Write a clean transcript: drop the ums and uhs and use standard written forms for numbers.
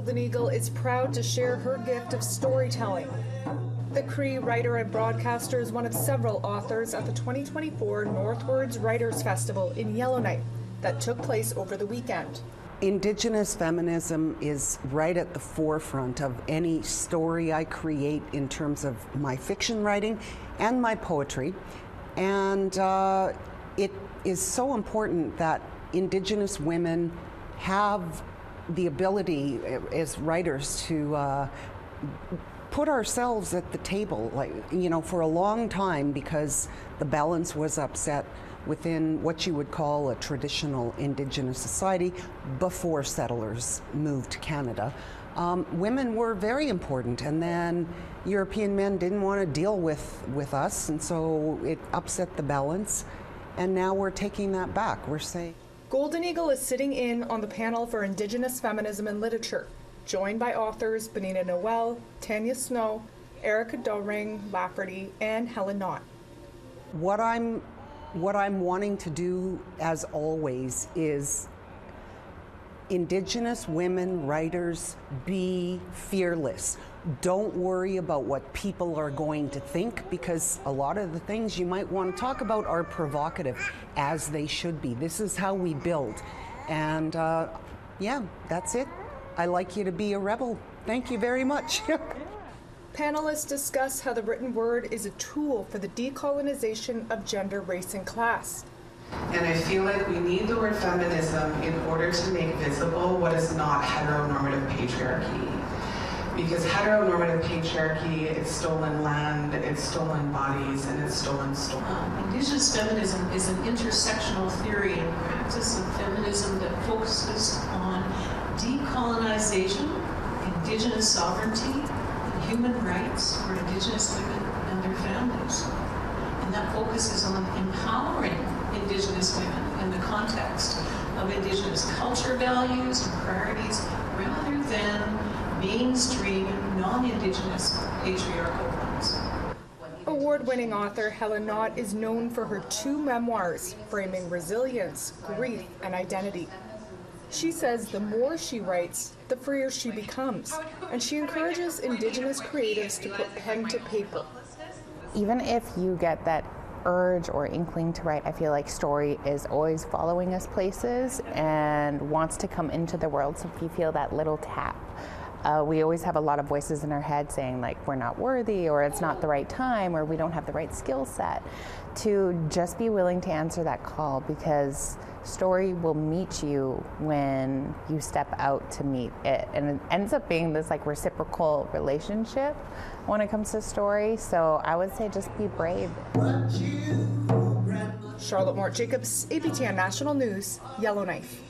Golden Eagle is proud to share her gift of storytelling. The Cree writer and broadcaster is one of several authors at the 2024 NorthWords Writers Festival in Yellowknife that took place over the weekend. Indigenous feminism is right at the forefront of any story I create in terms of my fiction writing and my poetry. And it is so important that Indigenous women have the ability as writers to put ourselves at the table, like, you know, for a long time, because the balance was upset within what you would call a traditional Indigenous society before settlers moved to Canada. Women were very important, and then European men didn't want to deal with us, and so it upset the balance, and now we're taking that back. We're saying Golden Eagle is sitting in on the panel for Indigenous Feminism and Literature, joined by authors Benita Noel, Tanya Snow, Erica Doring Lafferty, and Helen Knott. What I'm wanting to do, as always, is Indigenous women writers, be fearless. Don't worry about what people are going to think, because a lot of the things you might want to talk about are provocative, as they should be. This is how we build. And yeah, that's it. I like you to be a rebel. Thank you very much. Panelists discuss how the written word is a tool for the decolonization of gender, race, and class. And I feel like we need the word feminism in order to make visible what is not heteronormative patriarchy. Because heteronormative patriarchy, it's stolen land, it's stolen bodies, and it's stolen story. Indigenous feminism is an intersectional theory and practice of feminism that focuses on decolonization, Indigenous sovereignty, and human rights for Indigenous women and their families. And that focuses on empowering Indigenous women in the context of Indigenous culture values and priorities, rather than mainstream non-Indigenous patriarchal ones. Award-winning author Helen Knott is known for her 2 memoirs framing resilience, grief, and identity. She says the more she writes, the freer she becomes, and she encourages Indigenous creatives to put pen to paper. Even if you get that urge or inkling to write, I feel like story is always following us places and wants to come into the world. So if you feel that little tap, we always have a lot of voices in our head saying, like, we're not worthy, or it's not the right time, or we don't have the right skill set, to just be willing to answer that call, because story will meet you when you step out to meet it. And it ends up being this like reciprocal relationship when it comes to story. So I would say just be brave. Charlotte Mort Jacobs, APTN National News, Yellowknife.